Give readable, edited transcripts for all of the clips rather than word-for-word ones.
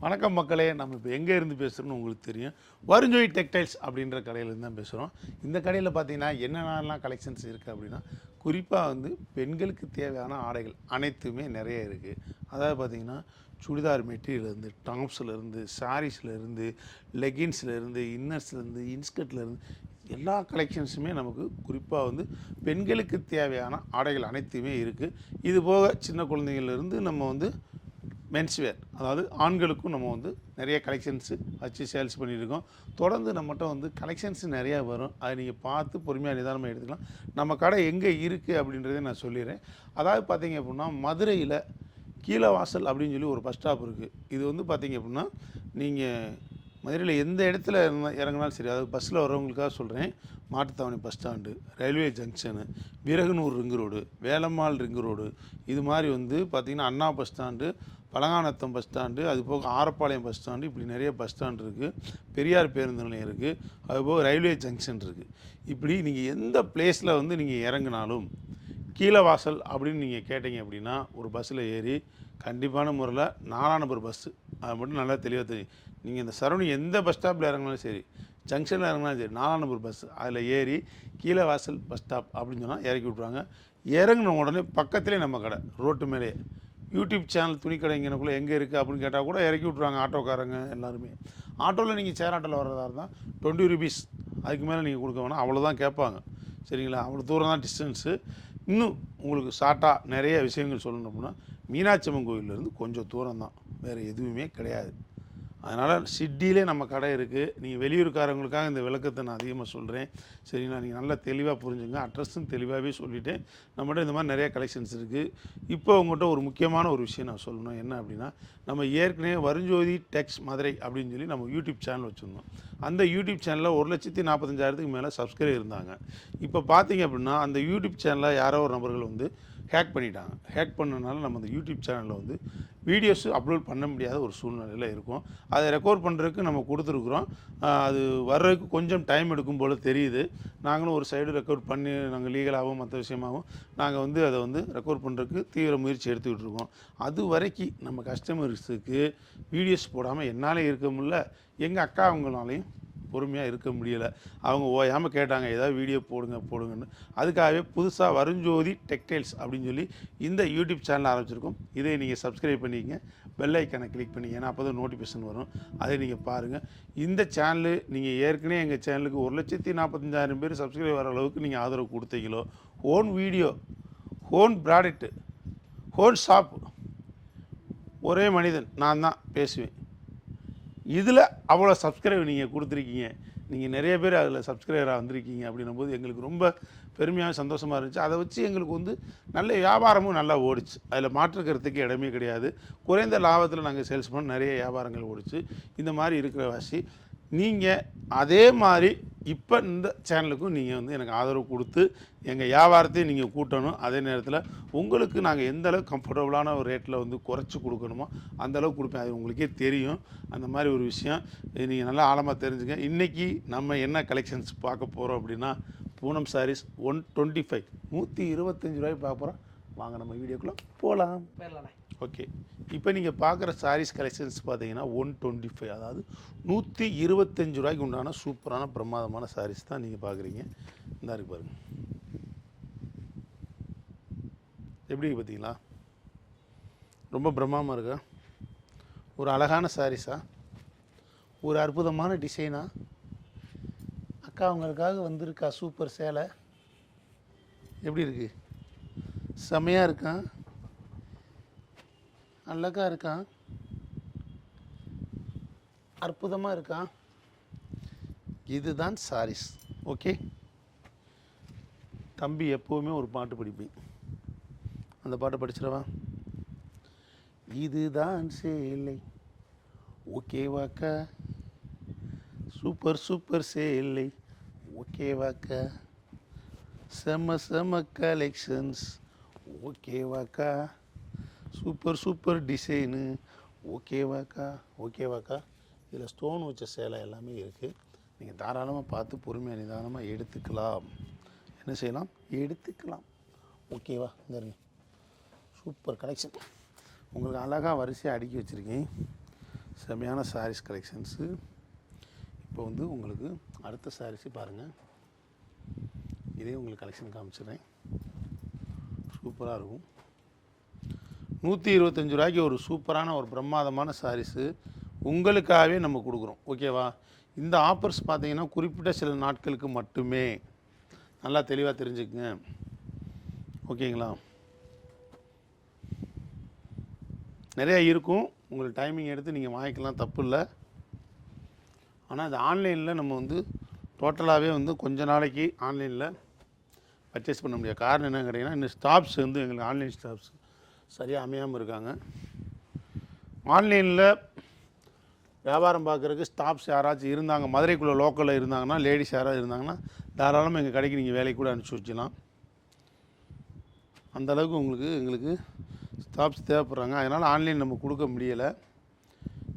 வணக்கம் மக்களே, நம்ம இப்போ எங்கே இருந்து பேசுகிறோம்னு உங்களுக்கு தெரியும். வருஞ்சோய் டெக்டைல்ஸ் அப்படின்ற கடையிலேருந்து தான் பேசுகிறோம். இந்த கடையில் பார்த்தீங்கன்னா என்னென்னலாம் கலெக்ஷன்ஸ் இருக்குது அப்படின்னா, குறிப்பாக வந்து பெண்களுக்கு தேவையான ஆடைகள் அனைத்துமே நிறைய இருக்குது. அதாவது பார்த்திங்கன்னா சுடிதார் மெட்டீரியல்லேருந்து, டாப்ஸ்லேருந்து, சாரீஸ்லேருந்து, லெகின்ஸ்லேருந்து, இன்னர்ஸ்லேருந்து, இன்ஸ்கர்ட்லேருந்து எல்லா கலெக்ஷன்ஸுமே நமக்கு குறிப்பாக வந்து பெண்களுக்கு தேவையான ஆடைகள் அனைத்துமே இருக்குது. இது போக சின்ன குழந்தைங்கள்லேருந்து நம்ம வந்து மென்ஸ்வேர், அதாவது ஆண்களுக்கும் நம்ம வந்து நிறைய கலெக்ஷன்ஸு வச்சு சேல்ஸ் பண்ணியிருக்கோம். தொடர்ந்து நம்மகிட்ட வந்து கலெக்ஷன்ஸ் நிறையா வரும். அதை நீங்கள் பார்த்து பொறுமையாக நிதானமாக எடுத்துக்கலாம். நம்ம கடை எங்கே இருக்குது அப்படின்றத நான் சொல்லிடுறேன். அதாவது பார்த்தீங்க அப்படின்னா, மதுரையில் கீழவாசல் அப்படின்னு சொல்லி ஒரு பஸ் ஸ்டாப் இருக்குது. இது வந்து பார்த்தீங்க அப்படின்னா, நீங்கள் மதுரையில் எந்த இடத்துல இறங்கினாலும் சரி, அதாவது பஸ்ஸில் வர்றவங்களுக்காக சொல்கிறேன். Mattuthavani bus stand, railway junction, Viraganoor ring road, Velammal ring road, இது மாதிரி வந்து பார்த்திங்கன்னா Anna bus stand, Palanganatham bus stand, அதுபோக ஆரப்பாளையம் பஸ் ஸ்டாண்டு, இப்படி நிறைய பஸ் ஸ்டாண்டு இருக்குது. பெரியார் பேருந்து நிலையம் இருக்குது. அதுபோக ரயில்வே ஜங்ஷன் இருக்குது. இப்படி நீங்கள் எந்த பிளேஸில் வந்து நீங்கள் இறங்கினாலும் கீழவாசல் அப்படின்னு நீங்கள் கேட்டீங்க அப்படின்னா, ஒரு பஸ்ஸில் ஏறி கண்டிப்பான முறையில் 4ஆம் நம்பர் பஸ்ஸு, அது மட்டும் நல்லா தெளிவாக தெரியும். நீங்கள் இந்த சரௌண்டிங் எந்த பஸ் ஸ்டாப்பில் இறங்கினாலும் சரி, ஜங்ஷனில் இறங்கினாலும் சரி, 4ஆம் நம்பர் பஸ் அதில் ஏறி கீழவாசல் பஸ் ஸ்டாப் அப்படின்னு சொன்னால் இறக்கி விட்ருவாங்க. இறங்கின உடனே பக்கத்துலேயே நம்ம கடை, ரோட்டு மேலே யூடியூப் சேனல் துணிக்கடைங்கனக்குள்ளே எங்கே இருக்குது அப்படின்னு கேட்டால் கூட இறக்கி விட்ருவாங்க ஆட்டோக்காரங்க எல்லாருமே. ஆட்டோவில் நீங்கள் சேர் ஆட்டோவில் வர்றதா இருந்தால் 20 ரூபீஸ், அதுக்கு மேலே நீங்கள் கொடுக்க வேணாம், அவ்வளோதான் கேட்பாங்க. சரிங்களா? அவ்வளோ தூரம் தான் டிஸ்டன்ஸு. இன்னும் உங்களுக்கு ஷார்ட்டாக நிறைய விஷயங்கள் சொல்லணும் அப்படின்னா, மீனாட்சி அம்மன் கோயிலேருந்து கொஞ்சம் தூரம் தான், வேறு எதுவுமே கிடையாது. அதனால் சிட்டியிலே நம்ம கடை இருக்குது. நீங்கள் வெளியூருக்காரங்களுக்காக இந்த விளக்கத்தை நான் அதிகமாக சொல்கிறேன். சரிங்களா? நீங்கள் நல்லா தெளிவாக புரிஞ்சுங்க. அட்ரஸும் தெளிவாகவே சொல்லிவிட்டேன். நம்மகிட்ட இந்த மாதிரி நிறைய கலெக்ஷன்ஸ் இருக்குது. இப்போ உங்கள்கிட்ட ஒரு முக்கியமான ஒரு விஷயம் நான் சொல்லணும். என்ன அப்படின்னா, நம்ம ஏற்கனவே வருஞ்சோதி டெக்ஸ் மதுரை அப்படின்னு சொல்லி நம்ம யூடியூப் சேனல் வச்சுருந்தோம். அந்த யூடியூப் சேனலில் 1,45,000க்கு மேலே சப்ஸ்கிரைபர் இருந்தாங்க. இப்போ பார்த்தீங்க அப்படின்னா, அந்த யூடியூப் சேனலில் யாரோ ஒரு நபர்கள் வந்து ஹேக் பண்ணிட்டாங்க. ஹேக் பண்ணனால நம்ம அந்த யூடியூப் சேனலில் வந்து வீடியோஸ் அப்லோட் பண்ண முடியாத ஒரு சூழ்நிலையில் இருக்கும். அதை ரெக்கார்ட் பண்ணுறதுக்கு நம்ம கொடுத்துருக்குறோம். அது வர்றதுக்கு கொஞ்சம் டைம் எடுக்கும் போல் தெரியுது. நாங்களும் ஒரு சைடு ரெக்கார்ட் பண்ணி நாங்கள் லீகலாகவும் மற்ற விஷயமாகவும் நாங்கள் வந்து அதை வந்து ரெக்கார்ட் பண்ணுறதுக்கு தீவிர முயற்சி எடுத்துக்கிட்டு இருக்கோம். அது வரைக்கும் நம்ம கஸ்டமர்ஸுக்கு வீடியோஸ் போடாமல் என்னாலே இருக்க முடியல, எங்கள் அக்கா அவங்களாலையும் பொறுமையாக இருக்க முடியலை. அவங்க ஓயாமல் கேட்டாங்க, ஏதாவது வீடியோ போடுங்கன்னு. அதுக்காகவே புதுசாக வருஞ்சோதி டெக்டைல்ஸ் அப்படின்னு சொல்லி இந்த யூடியூப் சேனல் ஆரம்பிச்சிருக்கோம். இதை நீங்கள் சப்ஸ்கிரைப் பண்ணிக்கங்க, பெல் ஐக்கானை கிளிக் பண்ணிங்க, ஏன்னா அப்போ தான் நோட்டிஃபிகேஷன் வரும். அதை நீங்கள் பாருங்கள். இந்த சேனலு நீங்கள் ஏற்கனவே எங்கள் சேனலுக்கு 1,45,000 பேர் சப்ஸ்கிரைப் வர அளவுக்கு நீங்கள் ஆதரவு கொடுத்தீங்களோ, own video, own product, own shop, ஒரே மனிதன் நான் தான் பேசுவேன். இதில் அவ்வளோ சப்ஸ்கிரைப் நீங்கள் கொடுத்துருக்கீங்க. நீங்கள் நிறைய பேர் அதில் சப்ஸ்கிரைபராக வந்திருக்கீங்க அப்படின்னும்போது எங்களுக்கு ரொம்ப பெருமையாக சந்தோஷமாக இருந்துச்சு. அதை வச்சு எங்களுக்கு வந்து நல்ல வியாபாரமும் நல்லா ஓடிச்சு. அதில் மாற்றுக்கிறதுக்கு இடமே கிடையாது. குறைந்த லாபத்தில் நாங்கள் சேல்ஸ் பண்ண நிறைய வியாபாரங்கள் ஓடிச்சு. இந்த மாதிரி இருக்கிற வாசி நீங்கள் அதே மாதிரி இப்போ இந்த சேனலுக்கும் நீங்கள் வந்து எனக்கு ஆதரவு கொடுத்து எங்கள் வியாபாரத்தையும் நீங்கள் கூட்டணும். அதே நேரத்தில் உங்களுக்கு நாங்கள் எந்த அளவுக்கு கம்ஃபர்டபுளான ஒரு ரேட்டில் வந்து குறைச்சி கொடுக்கணுமோ அந்தளவுக்கு கொடுப்பேன். அது உங்களுக்கே தெரியும். அந்த மாதிரி ஒரு விஷயம் நீங்கள் நல்லா ஆழமாக தெரிஞ்சுங்க. இன்றைக்கி நம்ம என்ன கலெக்ஷன்ஸ் பார்க்க போகிறோம் அப்படின்னா, பூனம் சாரீஸ் 125 125 பார்க்க போகிறோம். வாங்க நம்ம வீடியோக்குள்ளே போகலாம். ஓகே, இப்போ நீங்கள் பார்க்குற சாரீஸ் கலெக்ஷன்ஸ் பார்த்தீங்கன்னா 125, அதாவது 125 ரூபாய்க்கு உண்டான சூப்பரான பிரமாதமான சாரீஸ் தான் நீங்கள் பார்க்குறீங்க. இந்த இருக்கு பாருங்கள், எப்படி பார்த்தீங்களா? ரொம்ப பிரம்மாண்டமாக இருக்கா? ஒரு அழகான சாரீஸா, ஒரு அற்புதமான டிசைனா? அக்கா அவங்களுக்காக வந்திருக்கா சூப்பர் சேலை. எப்படி இருக்குது? செம்மையாக இருக்கா? அழகா இருக்கா? அற்புதமாக இருக்கா? இதுதான் சாரீஸ். ஓகே, தம்பி எப்போவுமே ஒரு பாட்டு படிப்பேன், அந்த பாட்டை படிச்சிடவா? இதுதான் சேலை ஓகேவாக்கா, சூப்பர் சூப்பர் சேலை ஓகேவாக்கா, செம செம கலெக்ஷன்ஸ் ஓகேவாக்கா, சூப்பர் சூப்பர் டிசைனு ஓகேவாக்கா. இதில் ஸ்டோன் வச்ச சேலை எல்லாமே இருக்குது. நீங்கள் தாராளமாக பார்த்து பொறுமையாக நிதானமாக எடுத்துக்கலாம். என்ன செய்யலாம்? எடுத்துக்கலாம். ஓகேவா? இந்த சூப்பர் கலெக்ஷன் உங்களுக்கு அழகாக வரிசையாக அடுக்கி வச்சுருக்கேன். செமையான சாரீஸ் கலெக்ஷன்ஸு. இப்போ வந்து உங்களுக்கு அடுத்த சாரீஸு பாருங்கள். இதே உங்களுக்கு கலெக்ஷன் காமிச்சிடுறேன். சூப்பராக இருக்கும். 125 ரூபாய்க்கு ஒரு சூப்பரான ஒரு பிரம்மாதமான சாரீஸு உங்களுக்காகவே நம்ம கொடுக்குறோம். ஓகேவா? இந்த ஆஃபர்ஸ் பார்த்தீங்கன்னா குறிப்பிட்ட சில நாட்களுக்கு மட்டுமே. நல்லா தெளிவாக தெரிஞ்சுக்குங்க. ஓகேங்களா? நிறையா இருக்கும். உங்களுக்கு டைமிங் எடுத்து நீங்கள் வாங்கிக்கலாம், தப்பு இல்லை. ஆனால் இது ஆன்லைனில் நம்ம வந்து டோட்டலாகவே வந்து கொஞ்ச நாளைக்கு ஆன்லைனில் பர்ச்சேஸ் பண்ண முடியாது. காரணம் என்னன்னு கேட்டிங்கன்னா, இந்த ஸ்டாஃப்ஸ் வந்து எங்களுக்கு ஆன்லைன் ஸ்டாஃப்ஸ் சரியாக அமையாமல் இருக்காங்க. ஆன்லைனில் வியாபாரம் பார்க்குறதுக்கு ஸ்டாஃப்ஸ் யாராச்சும் இருந்தாங்க, மதுரைக்குள்ளே லோக்கலில் இருந்தாங்கன்னா, லேடிஸ் யாராவது இருந்தாங்கன்னா தாராளமாக எங்கள் கடைக்கு நீங்கள் வேலைக்கு கூட அனுப்பிச்சி வச்சிடலாம். அந்தளவுக்கு எங்களுக்கு ஸ்டாஃப்ஸ் தேவைப்படுறாங்க. அதனால் ஆன்லைன் நம்ம கொடுக்க முடியலை.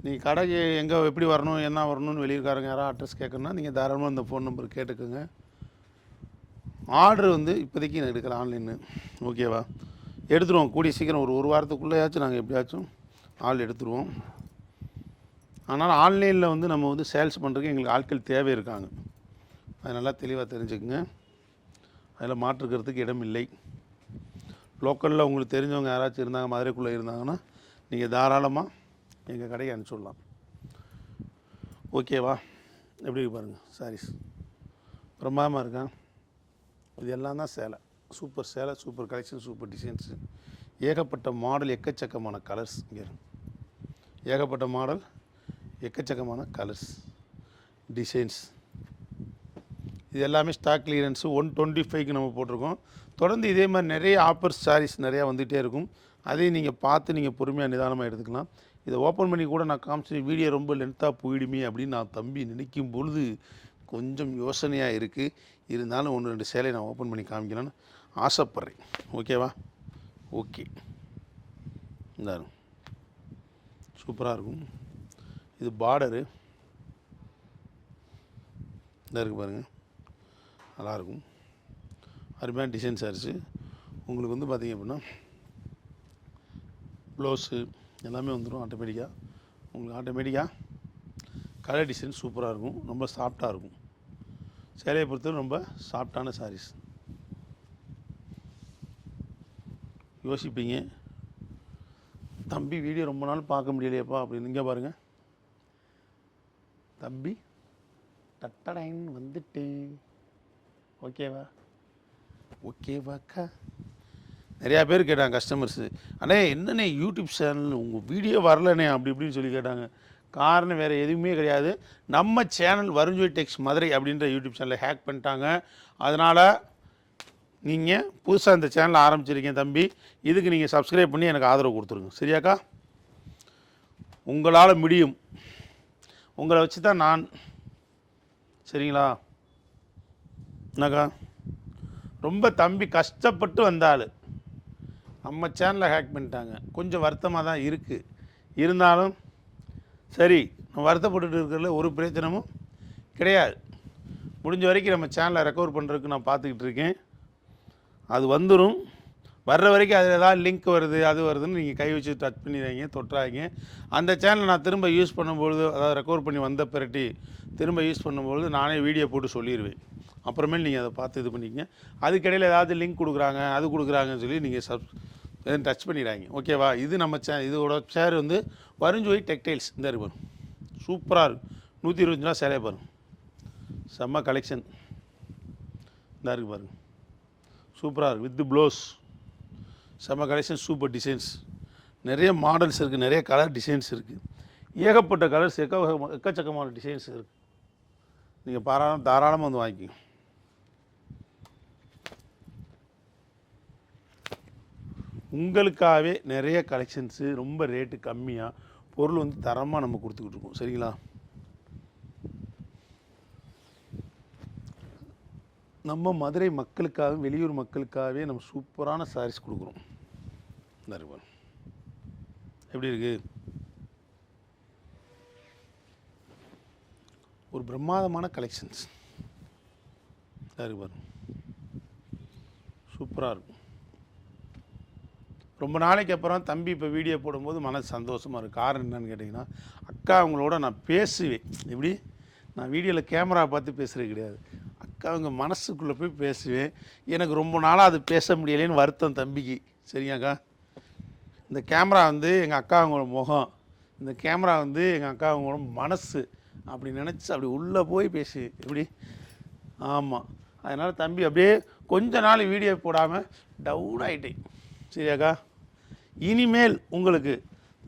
நீங்கள் கடைக்கு எங்கே எப்படி வரணும், என்ன வரணும்னு வெளியிருக்காரங்க யாராவது அட்ரஸ் கேட்கணுன்னா நீங்கள் தாராளமாக இந்த ஃபோன் நம்பர் கேட்டுக்கோங்க. ஆர்டர் வந்து இப்போதைக்கு நான் எடுக்கல ஆன்லைனு. ஓகேவா? எடுத்துருவோம் கூடிய சீக்கிரம். ஒரு வாரத்துக்குள்ளேயாச்சும் நாங்கள் எப்படியாச்சும் ஆள் எடுத்துருவோம். ஆனால் ஆன்லைனில் வந்து நம்ம வந்து சேல்ஸ் பண்ணுறதுக்கு எங்களுக்கு ஆட்கள் தேவை இருக்காங்க. அது நல்லா தெளிவாக தெரிஞ்சுக்குங்க. அதில் மாற்றுக்கிறதுக்கு இடம் இல்லை. லோக்கலில் உங்களுக்கு தெரிஞ்சவங்க யாராச்சும் இருந்தாங்க, மதுரைக்குள்ளே இருந்தாங்கன்னா நீங்கள் தாராளமாக எங்கள் கடைக்கு அனுப்பிச்சுடலாம். ஓகேவா? எப்படி பாருங்கள் சாரீஸ் பிரமாதமாக இருக்கான். இது எல்லாம் தான் சேலை. சூப்பர் சேலை, சூப்பர் கலெக்ஷன், சூப்பர் டிசைன்ஸு. ஏகப்பட்ட மாடல், எக்கச்சக்கமான கலர்ஸ். இங்கே ஏகப்பட்ட மாடல், எக்கச்சக்கமான கலர்ஸ், டிசைன்ஸ். இது எல்லாமே ஸ்டாக் கிளியரன்ஸு 125க்கு நம்ம போட்டிருக்கோம். தொடர்ந்து இதே மாதிரி நிறைய ஆஃபர்ஸ் சாரீஸ் நிறையா வந்துகிட்டே இருக்கும். அதையும் நீங்கள் பார்த்து நீங்கள் பொறுமையாக நிதானமாக எடுத்துக்கலாம். இதை ஓப்பன் பண்ணி கூட நான் காமிச்சு வீடியோ ரொம்ப லென்த்தாக போயிடுமே அப்படின்னு நான் தம்பி நினைக்கும் பொழுது கொஞ்சம் யோசனையாக இருக்குது. இருந்தாலும் 1-2 சேலையை நான் ஓப்பன் பண்ணி காமிக்கலான்னு ஆசைப்பட்றேன். ஓகேவா? ஓகே. இந்த சூப்பராக இருக்கும். இது பார்டரு இந்த இருக்குது பாருங்கள், நல்லாயிருக்கும். அருமையான டிசைன் சாரீஸு. உங்களுக்கு வந்து பார்த்திங்க அப்படின்னா ப்ளவுஸு எல்லாமே வந்துடும் ஆட்டோமேட்டிக்காக. உங்களுக்கு ஆட்டோமேட்டிக்காக கலர் டிசைன் சூப்பராக இருக்கும். ரொம்ப சாஃப்டாக இருக்கும். சேலையை பொறுத்தவரை ரொம்ப சாஃப்டான சாரீஸ். யோசிப்பீங்க, தம்பி வீடியோ ரொம்ப நாள் பார்க்க முடியலையப்பா அப்படின்னு. இங்கே பாருங்கள், தம்பி டட்டடைன் வந்துட்டேன். ஓகேவா? ஓகேவாக்கா? நிறையா பேர் கேட்டாங்க கஸ்டமர்ஸு, அண்ணே என்னண்ணே யூடியூப் சேனல் உங்கள் வீடியோ வரலண்ணே அப்படி இப்படின்னு சொல்லி கேட்டாங்க. காரணம் வேறு எதுவுமே கிடையாது. நம்ம சேனல் வருண்ஜோய் டெக்ஸ் மதுரை அப்படின்ற யூடியூப் சேனலை ஹேக் பண்ணிட்டாங்க. அதனால் நீங்கள் புதுசாக இந்த சேனலை ஆரம்பிச்சிருக்கீங்க தம்பி, இதுக்கு நீங்கள் சப்ஸ்கிரைப் பண்ணி எனக்கு ஆதரவு கொடுத்துருங்க. சரியாக்கா? உங்களால் முடியும். உங்களை வச்சு தான் நான். சரிங்களா? என்னக்கா? ரொம்ப தம்பி கஷ்டப்பட்டு வந்தாள், நம்ம சேனலை ஹேக் பண்ணிட்டாங்க. கொஞ்சம் வருத்தமாக தான் இருக்குது. இருந்தாலும் சரி, நம்ம வருத்தப்பட்டுட்டு இருக்கிறதுல ஒரு பிரயோஜனமும் கிடையாது. முடிஞ்ச வரைக்கும் நம்ம சேனலை ரெக்கவர் பண்ணுறதுக்கு நான் பார்த்துக்கிட்டு இருக்கேன். அது வந்துடும். வர்ற வரைக்கும் அதில் ஏதாவது லிங்க் வருது அது வருதுன்னு நீங்கள் கை வச்சு டச் பண்ணிடுறீங்க, தொட்டுறாங்க. அந்த சேனலை நான் திரும்ப யூஸ் பண்ணும்பொழுது, அதாவது ரெக்கவர் பண்ணி வந்த பிறட்டி திரும்ப யூஸ் பண்ணும்பொழுது நானே வீடியோ போட்டு சொல்லிடுவேன். அப்புறமேல் நீங்கள் அதை பார்த்து இது பண்ணிக்கங்க. அதுக்கிடையில் ஏதாவது லிங்க் கொடுக்குறாங்க அது கொடுக்குறாங்கன்னு சொல்லி நீங்கள் எதுவும் டச் பண்ணிடுறாங்க. ஓகேவா? இது நம்ம இதோட சேர் வந்து வருண்ஜோய் டெக்டைல்ஸ். இந்த இருக்கு பாருங்க, சூப்பராக இருக்கும். 125 ரூபா சேலையை பாருங்க, செம்ம கலெக்ஷன். இந்த இருக்குது பாருங்கள், சூப்பராக இருக்குது. வித் ப்ளவுஸ் செம்ம கலெக்ஷன், சூப்பர் டிசைன்ஸ். நிறைய மாடல்ஸ் இருக்குது, நிறைய கலர் டிசைன்ஸ் இருக்குது. ஏகப்பட்ட கலர்ஸ், எக்கச்சக்கமான டிசைன்ஸ் இருக்குது. நீங்கள் தாராளமாக வந்து வாங்கிக்கோங்க. உங்களுக்காகவே நிறைய கலெக்ஷன்ஸு ரொம்ப ரேட்டு கம்மியாக, பொருள் வந்து தரமாக நம்ம கொடுத்துக்கிட்டு இருக்கோம். சரிங்களா? நம்ம மதுரை மக்களுக்காக, வெளியூர் மக்களுக்காகவே நம்ம சூப்பரான சாரீஸ் கொடுக்குறோம். இந்த இருக்கு எப்படி இருக்குது? ஒரு பிரம்மாதமான கலெக்ஷன்ஸ். இருக்கு பாருங்க, சூப்பராக இருக்கும். ரொம்ப நாளைக்கு அப்புறம் தம்பி இப்போ வீடியோ போடும்போது மனசு சந்தோஷமாக இருக்குது. காரணம் என்னன்னு கேட்டிங்கன்னா, அக்கா அவங்களோட நான் பேசுவேன். எப்படி நான் வீடியோவில் கேமரா பார்த்து பேசுகிறது கிடையாது. அக்கா அவங்க மனசுக்குள்ளே போய் பேசுவேன். எனக்கு ரொம்ப நாளாக அது பேச முடியலேன்னு வருத்தம் தம்பிக்கு. சரியாக்கா? இந்த கேமரா வந்து எங்கள் அக்கா அவங்களோட முகம், இந்த கேமரா வந்து எங்கள் அக்கா அவங்களோட மனசு அப்படி நினச்சி அப்படி உள்ளே போய் பேசு. எப்படி? ஆமாம். அதனால் தம்பி அப்படியே கொஞ்ச நாள் வீடியோ போடாமல் டவுன் ஆகிட்டேன். சரியாக்கா? இனிமேல் உங்களுக்கு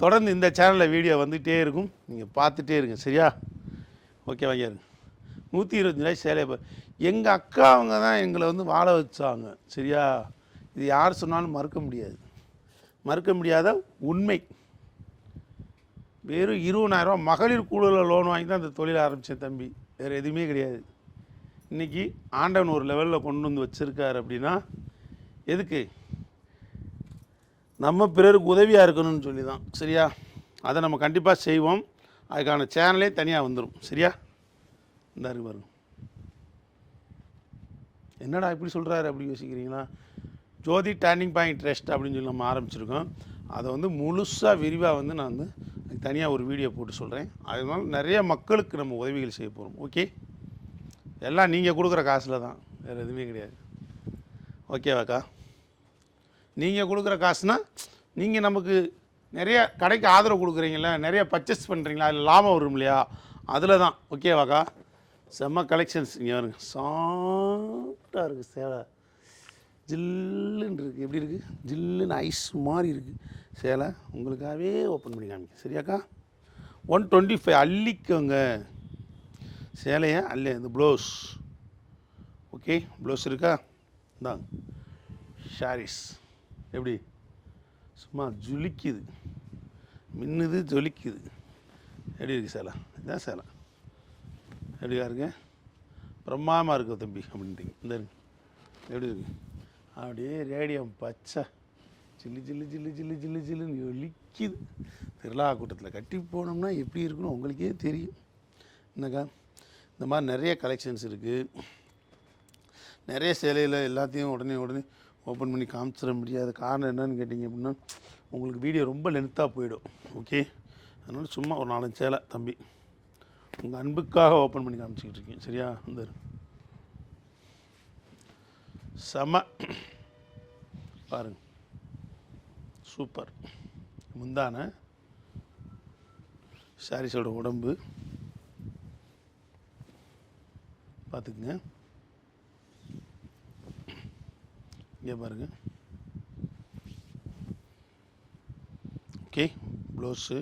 தொடர்ந்து இந்த சேனலில் வீடியோ வந்துகிட்டே இருக்கும். நீங்கள் பார்த்துட்டே இருங்க. சரியா? ஓகே வாங்க. 125 சேலை. எங்கள் அக்கா அவங்க தான் எங்களை வந்து வாழ வச்சாங்க. சரியா? இது யார் சொன்னாலும் மறுக்க முடியாது. மறுக்க முடியாத உண்மை. வெறும் 20,000 மகளிர் குழுவில் லோன் வாங்கி தான் அந்த தொழில் ஆரம்பித்தேன் தம்பி. வேறு எதுவுமே கிடையாது. இன்றைக்கி ஆண்டவன் ஒரு லெவலில் கொண்டு வந்து வச்சுருக்காரு. அப்படின்னா எதுக்கு? நம்ம பிறருக்கு உதவியாக இருக்கணும்னு சொல்லி தான். சரியா? அதை நம்ம கண்டிப்பாக செய்வோம். அதுக்கான சேனலே தனியாக வந்துடும். சரியா? இந்த இருக்கு பாருங்க. என்னடா இப்படி சொல்கிறாரு அப்படி யோசிக்கிறீங்களா? ஜோதி டர்னிங் பாயிண்ட் ட்ரஸ்ட் அப்படின்னு சொல்லி நம்ம ஆரம்பிச்சிருக்கோம். அதை வந்து முழுசாக விரிவாக வந்து நான் வந்து தனியாக ஒரு வீடியோ போட்டு சொல்கிறேன். அதனால நிறைய மக்களுக்கு நம்ம உதவிகள் செய்ய போகிறோம். ஓகே? எல்லாம் நீங்கள் கொடுக்குற காசில் தான், வேறு எதுவுமே கிடையாது. ஓகேவாக்கா? நீங்கள் கொடுக்குற காசுனா நீங்கள் நமக்கு நிறைய கடைக்கு ஆதரவு கொடுக்குறீங்களா, நிறைய பர்ச்சேஸ் பண்ணுறீங்களா, அதில் லாபம் வரும் இல்லையா, அதில் தான். ஓகேவாக்கா? செம்ம கலெக்ஷன்ஸ். இங்கே வருங்க, சாஃப்டாக இருக்குது சேலை. ஜில்லுன்னு இருக்குது. எப்படி இருக்குது? ஜில்லுன்னு ஐஸ் மாதிரி இருக்குது சேலை. உங்களுக்காகவே ஓப்பன் பண்ணி காமிக்க. சரியாக்கா? 125 அள்ளிக்கோங்க சேலையை. இந்த ப்ளவுஸ். ஓகே? ப்ளவுஸ் இருக்கா? இந்தாங்க ஷாரீஸ். எப்படி? சும்மா ஜொலிக்குது, மின்னுது, ஜொலிக்குது. எப்படி இருக்குது சேலை? இதுதான் சேலை. எப்படியா இருக்கு? பிரம்மாண்டமாக இருக்குது தம்பி அப்படின்ட்டிங்க. இந்த எப்படி இருக்குது? அப்படியே ரேடியம் பச்சை ஜில்லு ஜில்லு ஜில்லு ஜில்லு ஜில்லு ஜில்லுன்னு ஒலிக்குது. திருவிழா கூட்டத்தில் கட்டி போனோம்னா எப்படி இருக்குன்னு உங்களுக்கே தெரியும். என்னக்கா? இந்த மாதிரி நிறைய கலெக்ஷன்ஸ் இருக்குது. நிறைய சேலையில் எல்லாத்தையும் உடனே ஓப்பன் பண்ணி காமிச்சிட முடியாத காரணம் என்னன்னு கேட்டிங்க அப்படின்னா, உங்களுக்கு வீடியோ ரொம்ப லென்த்தாக போயிடும். ஓகே? அதனால் சும்மா ஒரு 4 சேலை தம்பி உங்கள் அன்புக்காக ஓப்பன் பண்ணி காமிச்சிக்கிட்டு இருக்கேன். சரியா? இந்த செம பாருங்க, சூப்பர். முந்தான சாரீஸோட உடம்பு பார்த்துக்குங்க. இங்கே பாருங்கள். ஓகே? ப்ளவுஸு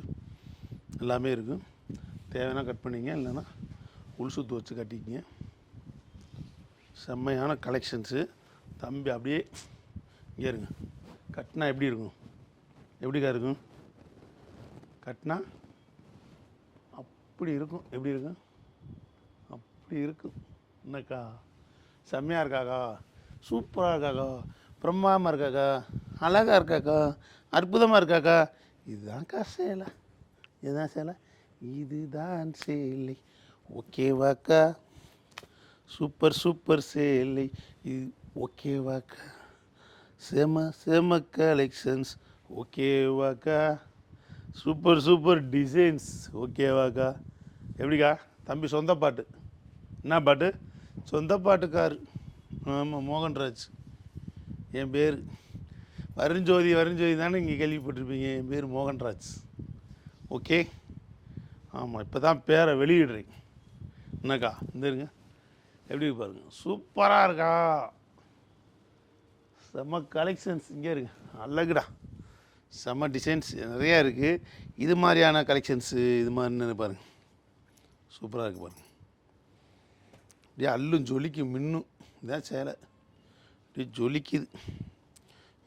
எல்லாமே இருக்கும். தேவைன்னா கட் பண்ணிங்க, இல்லைன்னா உள் சுற்று வச்சு கட்டிக்கிங்க. செம்மையான கலெக்ஷன்ஸு தம்பி. அப்படியே இங்கே இருங்க. கட்டினா எப்படி இருக்கும்? எப்படிக்கா இருக்கும்? கட்டினா அப்படி இருக்கும். எப்படி இருக்கும்? அப்படி இருக்கும். என்னக்கா? செம்மையாக இருக்காக்கா? சூப்பராக இருக்காக்கா? பிரம்மாண்டமாக இருக்காக்கா? அழகாக இருக்காக்கா? அற்புதமாக இருக்காக்கா? இதுதான்க்கா சேலை. இதுதான் சேலை. இதுதான் சேலை. ஓகேவாக்கா? சூப்பர் சூப்பர் சேலை. இது ஓகேவாக்கா? செம கலெக்ஷன்ஸ். ஓகேவாக்கா? Super super designs. ஓகேவாக்கா? எப்படிக்கா தம்பி? சொந்த பாட்டு. என்ன பாட்டு? சொந்த பாட்டுக்காரு. ஆமாம், மோகன்ராஜ் என் பேர். வருஞ்சோதி தானே இங்கே கேள்விப்பட்டிருப்பீங்க. என் பேர் மோகன்ராஜ். ஓகே? ஆமாம், இப்போ தான் பேரை வெளியிடுறேன். என்னக்கா? இந்த இருங்க. எப்படி பாருங்கள், சூப்பராக இருக்கா? செம்ம கலெக்ஷன்ஸ். இங்கே இருக்கு, அழகுடா. செம்ம டிசைன்ஸ் நிறையா இருக்குது. இது மாதிரியான கலெக்ஷன்ஸு இது மாதிரி பாருங்கள், சூப்பராக இருக்குது பாருங்கள். அப்படியே அல்லும் ஜொலிக்கும், மின்னும். இதான் சேலை, அப்படியே ஜொலிக்குது.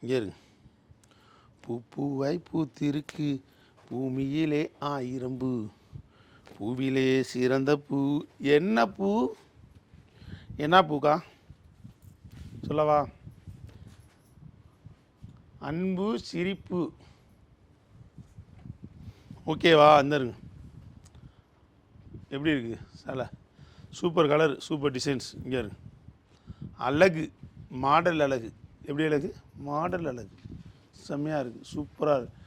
இங்கே இருக்கு. பூவாய் பூத்திருக்கு பூமியிலே 1000 பூ, பூவிலே சிறந்த பூ. என்ன பூ? என்ன பூக்கா? சொல்லவா? அன்பு சிரிப்பு. ஓகேவா? அந்த இருங்க. எப்படி இருக்குது சேலை? Super colour, super designs. இங்கே இருக்கு. அழகு, மாடல் அழகு. எப்படி அழகு? மாடல் அழகு. செம்மையாக இருக்குது, சூப்பராக இருக்குது.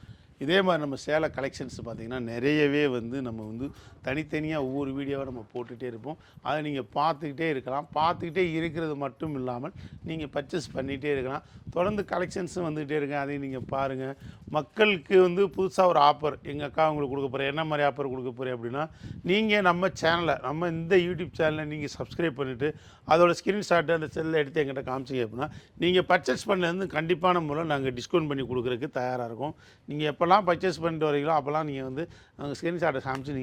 இதே மாதிரி நம்ம சேலை கலெக்ஷன்ஸ் பார்த்திங்கன்னா நிறையவே வந்து நம்ம வந்து தனித்தனியாக ஒவ்வொரு வீடியோவை நம்ம போட்டுகிட்டே இருப்போம். அதை நீங்கள் பார்த்துக்கிட்டே இருக்கலாம். பார்த்துக்கிட்டே இருக்கிறது மட்டும் இல்லாமல் நீங்கள் பர்ச்சேஸ் பண்ணிகிட்டே இருக்கலாம். தொடர்ந்து கலெக்ஷன்ஸும் வந்துக்கிட்டே இருக்கு, அதையும் நீங்கள் பாருங்கள். மக்களுக்கு வந்து புதுசாக ஒரு ஆஃபர் எங்கள் அக்கா உங்களுக்கு கொடுக்க போகிறேன். என்ன மாதிரி ஆஃபர் கொடுக்க போகிறேன் அப்படின்னா, நீங்கள் நம்ம சேனலை, நம்ம இந்த யூடியூப் சேனலை நீங்கள் சப்ஸ்கிரைப் பண்ணிவிட்டு அதோட ஸ்க்ரீன்ஷாட்டு அந்த செல்லில் எடுத்து எங்கிட்ட காமிச்சிங்க அப்படின்னா, நீங்கள் பர்ச்சேஸ் பண்ணது கண்டிப்பான முறையில் நாங்கள் டிஸ்கவுண்ட் பண்ணி கொடுக்குறதுக்கு தயாராக இருக்கும். நீங்கள் எப்போல்லாம் பர்ச்சேஸ் பண்ணிட்டு வரீங்களோ அப்போல்லாம் நீங்கள் வந்து நாங்கள் ஸ்க்ரீன்ஷாட்டை காமிச்சு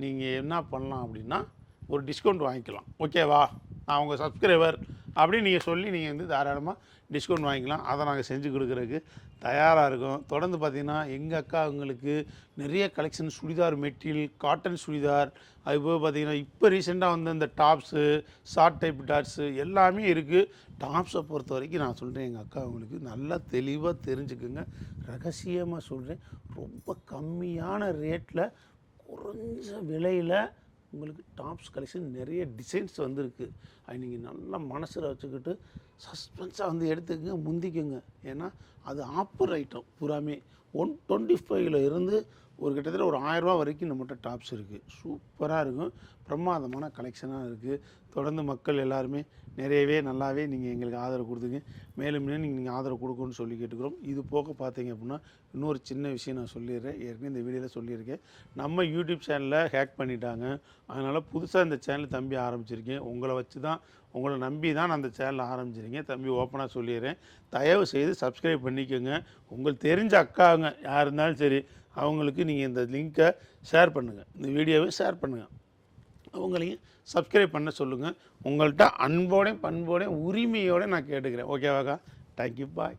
நீங்கள் என்ன பண்ணலாம் அப்படின்னா ஒரு டிஸ்கவுண்ட் வாங்கிக்கலாம். ஓகேவா, நான் உங்கள் சப்ஸ்கிரைபர் அப்படின்னு நீங்கள் சொல்லி நீங்கள் வந்து தாராளமாக டிஸ்கவுண்ட் வாங்கிக்கலாம். அதை நாங்கள் செஞ்சு கொடுக்குறதுக்கு தயாராக இருக்கோம். தொடர்ந்து பார்த்திங்கன்னா எங்கள் அக்கா அவங்களுக்கு நிறைய collection, churidar material, cotton churidar, அதுபோக பார்த்திங்கன்னா இப்போ ரீசெண்டாக வந்து இந்த டாப்ஸு, ஷார்ட் டைப் டாட்ஸு எல்லாமே இருக்குது. டாப்ஸை பொறுத்த வரைக்கும் நான் சொல்கிறேன், எங்கள் அக்கா அவங்களுக்கு நல்லா தெளிவாக தெரிஞ்சுக்குங்க. ரகசியமாக சொல்கிறேன், ரொம்ப கம்மியான ரேட்டில் குறைஞ்ச விலையில் உங்களுக்கு டாப்ஸ் கலெக்ஷன் நிறைய டிசைன்ஸ் வந்துருக்கு. அது நீங்கள் நல்லா மனசில் வச்சுக்கிட்டு சஸ்பென்ஸாக வந்து எடுத்துக்கங்க, முந்திக்குங்க. ஏன்னா அது ஆஃபர் ஐட்டம் பூராமே 125 இருந்து ஒரு கிட்டத்தட்ட ஒரு 1000 ரூபா வரைக்கும் நம்மகிட்ட டாப்ஸ் இருக்குது. சூப்பராக இருக்கும், பிரமாதமான கலெக்ஷனாக இருக்குது. தொடர்ந்து மக்கள் எல்லாருமே நிறையவே நல்லாவே நீங்கள் எங்களுக்கு ஆதரவு கொடுத்துங்க. மேலும் நீங்கள் ஆதரவு கொடுக்கணும்னு சொல்லி கேட்டுக்கிறோம். இது போக பார்த்தீங்க அப்படின்னா இன்னொரு சின்ன விஷயம் நான் சொல்லிடுறேன், ஏற்கனவே இந்த வீடியோவில் சொல்லியிருக்கேன். நம்ம யூடியூப் சேனலில் ஹேக் பண்ணிட்டாங்க. அதனால் புதுசாக இந்த சேனல் தம்பி ஆரம்பிச்சிருக்கேன். உங்களை நம்பி தான் நான் அந்த சேனலை ஆரம்பிச்சிருக்கேன். தம்பி ஓப்பனாக சொல்லிடுறேன், தயவு செய்து சப்ஸ்கிரைப் பண்ணிக்கோங்க. உங்களுக்கு தெரிஞ்ச அக்காங்க யார் இருந்தாலும் சரி, அவங்களுக்கு நீங்கள் இந்த லிங்க்கை ஷேர் பண்ணுங்கள், இந்த வீடியோவை ஷேர் பண்ணுங்கள், அவங்களையும் சப்ஸ்கிரைப் பண்ண சொல்லுங்கள். உங்கள்கிட்ட அன்போடையும் பண்போடையும் உரிமையோடு நான் கேட்டுக்கிறேன். ஓகேவாக்கா? தேங்க்யூ, பாய்.